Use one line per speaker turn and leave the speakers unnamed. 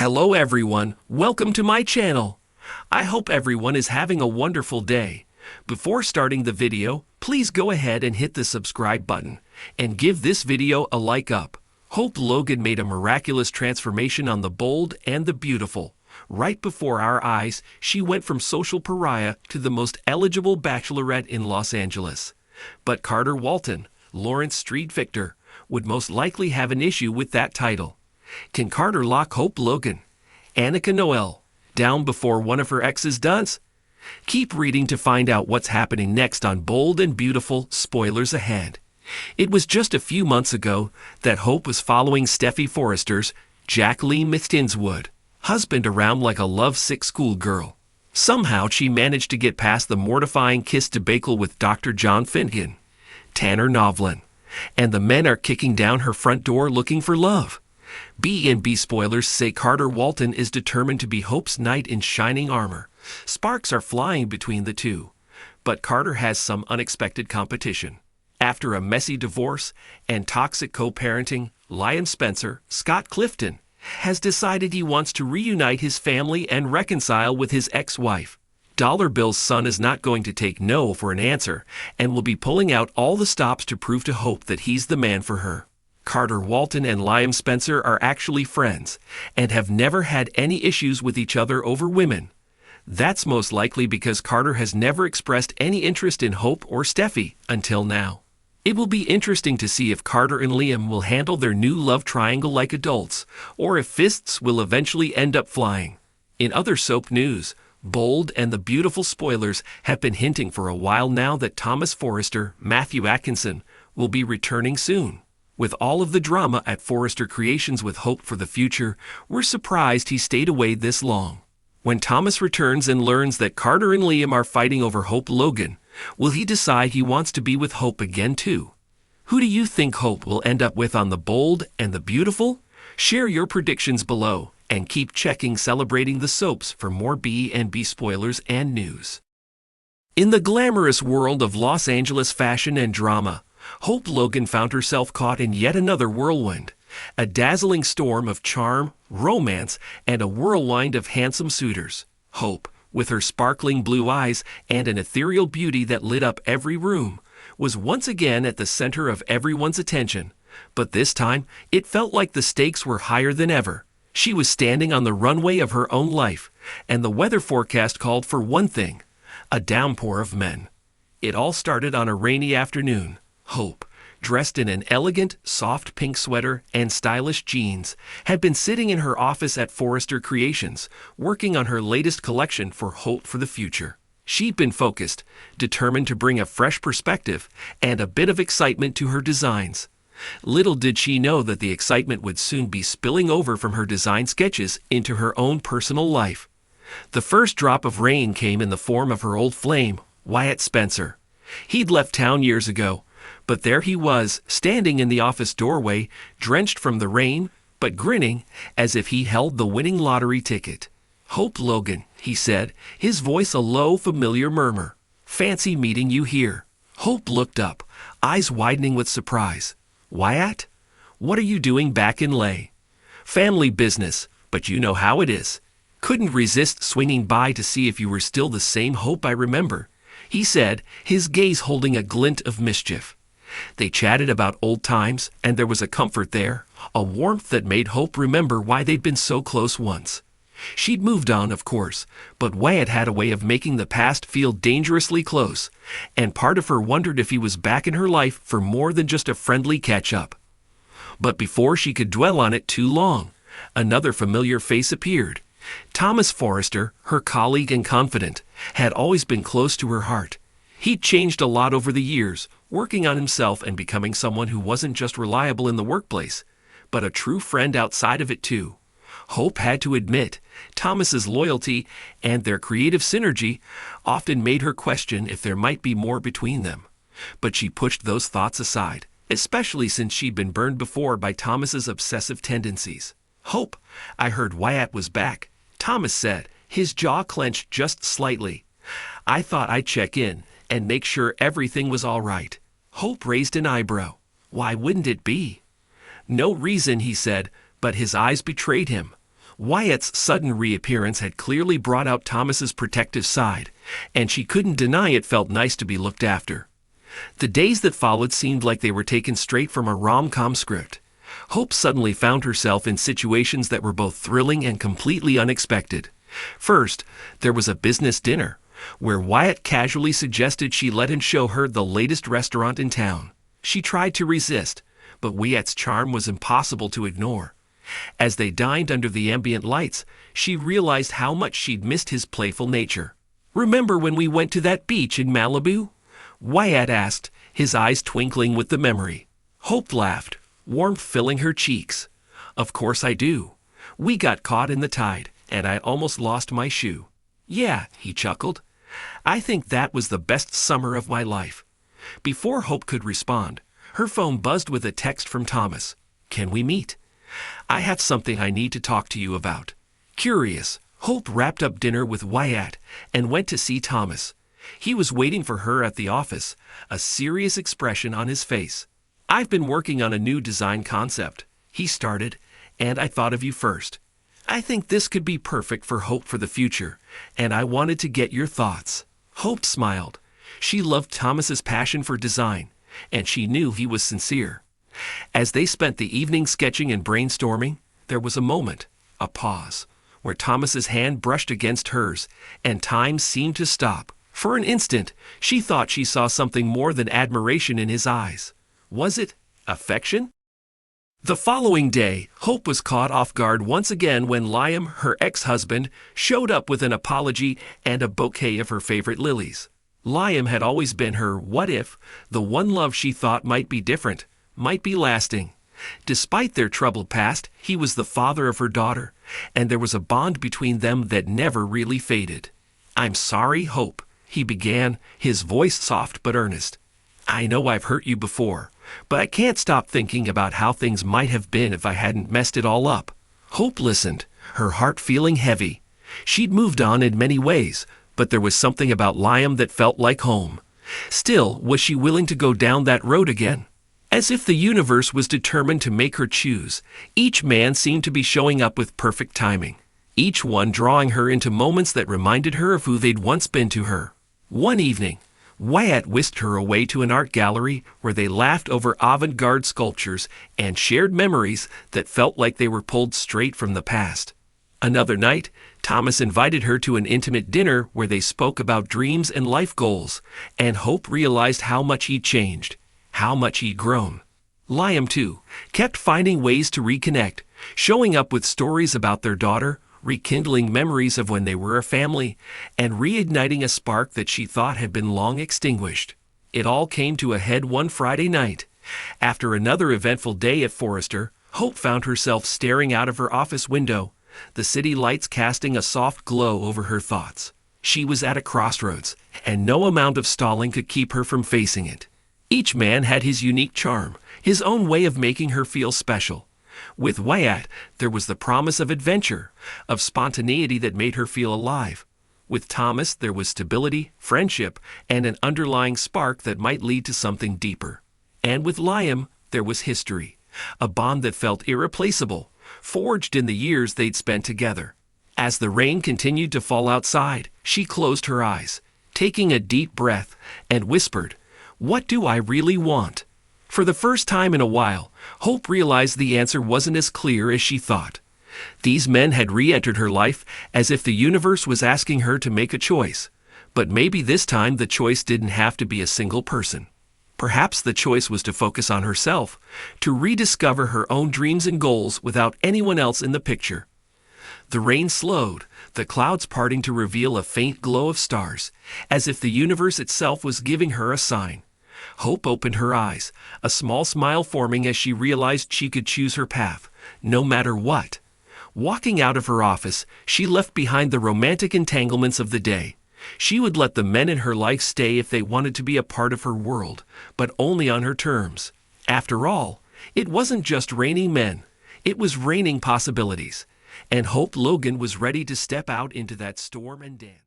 Hello everyone, welcome to my channel. I hope everyone is having a wonderful day. Before starting the video, please go ahead and hit the subscribe button and give this video a like up. Hope Logan made a miraculous transformation on the bold and the beautiful. Right before our eyes, she went from social pariah to the most eligible bachelorette in Los Angeles. But Carter Walton, Lawrence Street Victor, would most likely have an issue with that title. Can Carter lock Hope Logan, Annika Noel, down before one of her exes does? Keep reading to find out what's happening next on Bold and Beautiful. Spoilers ahead. It was just a few months ago that Hope was following Steffi Forrester's Jacqueline Mithtinswood husband around like a lovesick schoolgirl. Somehow she managed to get past the mortifying kiss debacle with Dr. John Finnegan, Tanner Novlin, and the men are kicking down her front door looking for love. B&B spoilers say Carter Walton is determined to be Hope's knight in shining armor. Sparks are flying between the two, but Carter has some unexpected competition. After a messy divorce and toxic co-parenting, Liam Spencer, Scott Clifton, has decided he wants to reunite his family and reconcile with his ex-wife. Dollar Bill's son is not going to take no for an answer and will be pulling out all the stops to prove to Hope that he's the man for her. Carter Walton and Liam Spencer are actually friends and have never had any issues with each other over women. That's most likely because Carter has never expressed any interest in Hope or Steffi until now. It will be interesting to see if Carter and Liam will handle their new love triangle like adults, or if fists will eventually end up flying. In other soap news, Bold and the Beautiful spoilers have been hinting for a while now that Thomas Forrester, Matthew Atkinson, will be returning soon. With all of the drama at Forrester Creations with Hope for the future, we're surprised he stayed away this long. When Thomas returns and learns that Carter and Liam are fighting over Hope Logan, will he decide he wants to be with Hope again too? Who do you think Hope will end up with on the Bold and the Beautiful? Share your predictions below and keep checking Celebrating the Soaps for more B&B spoilers and news. In the glamorous world of Los Angeles fashion and drama, Hope Logan found herself caught in yet another whirlwind, a dazzling storm of charm, romance, and a whirlwind of handsome suitors. Hope, with her sparkling blue eyes and an ethereal beauty that lit up every room, was once again at the center of everyone's attention. But this time, it felt like the stakes were higher than ever. She was standing on the runway of her own life, and the weather forecast called for one thing: a downpour of men. It all started on a rainy afternoon. Hope, dressed in an elegant, soft pink sweater and stylish jeans, had been sitting in her office at Forrester Creations, working on her latest collection for Hope for the future. She'd been focused, determined to bring a fresh perspective and a bit of excitement to her designs. Little did she know that the excitement would soon be spilling over from her design sketches into her own personal life. The first drop of rain came in the form of her old flame, Wyatt Spencer. He'd left town years ago, but there he was, standing in the office doorway, drenched from the rain, but grinning as if he held the winning lottery ticket. "Hope Logan," he said, his voice a low, familiar murmur. "Fancy meeting you here." Hope looked up, eyes widening with surprise. "Wyatt? What are you doing back in Lay?" "Family business, but you know how it is. Couldn't resist swinging by to see if you were still the same Hope I remember," he said, his gaze holding a glint of mischief. They chatted about old times, and there was a comfort there, a warmth that made Hope remember why they'd been so close once. She'd moved on, of course, but Wyatt had a way of making the past feel dangerously close, and part of her wondered if he was back in her life for more than just a friendly catch-up. But before she could dwell on it too long, another familiar face appeared. Thomas Forrester, her colleague and confidant, had always been close to her heart. He'd changed a lot over the years, working on himself and becoming someone who wasn't just reliable in the workplace, but a true friend outside of it too. Hope had to admit, Thomas's loyalty and their creative synergy often made her question if there might be more between them. But she pushed those thoughts aside, especially since she'd been burned before by Thomas's obsessive tendencies. "Hope, I heard Wyatt was back," Thomas said, his jaw clenched just slightly. "I thought I'd check in and make sure everything was all right." Hope raised an eyebrow. "Why wouldn't it be?" "No reason," he said, but his eyes betrayed him. Wyatt's sudden reappearance had clearly brought out Thomas's protective side, and she couldn't deny it felt nice to be looked after. The days that followed seemed like they were taken straight from a rom-com script. Hope suddenly found herself in situations that were both thrilling and completely unexpected. First, there was a business dinner, where Wyatt casually suggested she let him show her the latest restaurant in town. She tried to resist, but Wyatt's charm was impossible to ignore. As they dined under the ambient lights, she realized how much she'd missed his playful nature. "Remember when we went to that beach in Malibu?" Wyatt asked, his eyes twinkling with the memory. Hope laughed, warmth filling her cheeks. "Of course I do. We got caught in the tide, and I almost lost my shoe." "Yeah," he chuckled. "I think that was the best summer of my life." Before Hope could respond, her phone buzzed with a text from Thomas. "Can we meet? I have something I need to talk to you about." Curious, Hope wrapped up dinner with Wyatt and went to see Thomas. He was waiting for her at the office, a serious expression on his face. "I've been working on a new design concept," he started, "and I thought of you first. I think this could be perfect for Hope for the future, and I wanted to get your thoughts." Hope smiled. She loved Thomas's passion for design, and she knew he was sincere. As they spent the evening sketching and brainstorming, there was a moment, a pause, where Thomas's hand brushed against hers, and time seemed to stop. For an instant, she thought she saw something more than admiration in his eyes. Was it affection? The following day, Hope was caught off guard once again when Liam, her ex-husband, showed up with an apology and a bouquet of her favorite lilies. Liam had always been her what-if, the one love she thought might be different, might be lasting. Despite their troubled past, he was the father of her daughter, and there was a bond between them that never really faded. "I'm sorry, Hope," he began, his voice soft but earnest. "I know I've hurt you before, but I can't stop thinking about how things might have been if I hadn't messed it all up." Hope listened, her heart feeling heavy. She'd moved on in many ways, but there was something about Liam that felt like home. Still, was she willing to go down that road again? As if the universe was determined to make her choose, each man seemed to be showing up with perfect timing, each one drawing her into moments that reminded her of who they'd once been to her. One evening, Wyatt whisked her away to an art gallery where they laughed over avant-garde sculptures and shared memories that felt like they were pulled straight from the past. Another night, Thomas invited her to an intimate dinner where they spoke about dreams and life goals, and Hope realized how much he'd changed, how much he'd grown. Liam, too, kept finding ways to reconnect, showing up with stories about their daughter, rekindling memories of when they were a family, and reigniting a spark that she thought had been long extinguished. It all came to a head one Friday night. After another eventful day at Forrester, Hope found herself staring out of her office window, the city lights casting a soft glow over her thoughts. She was at a crossroads, and no amount of stalling could keep her from facing it. Each man had his unique charm, his own way of making her feel special. With Wyatt, there was the promise of adventure, of spontaneity that made her feel alive. With Thomas, there was stability, friendship, and an underlying spark that might lead to something deeper. And with Liam, there was history, a bond that felt irreplaceable, forged in the years they'd spent together. As the rain continued to fall outside, she closed her eyes, taking a deep breath, and whispered, "What do I really want?" For the first time in a while, Hope realized the answer wasn't as clear as she thought. These men had re-entered her life as if the universe was asking her to make a choice. But maybe this time the choice didn't have to be a single person. Perhaps the choice was to focus on herself, to rediscover her own dreams and goals without anyone else in the picture. The rain slowed, the clouds parting to reveal a faint glow of stars, as if the universe itself was giving her a sign. Hope opened her eyes, a small smile forming as she realized she could choose her path, no matter what. Walking out of her office, she left behind the romantic entanglements of the day. She would let the men in her life stay if they wanted to be a part of her world, but only on her terms. After all, it wasn't just raining men, it was raining possibilities. And Hope Logan was ready to step out into that storm and dance.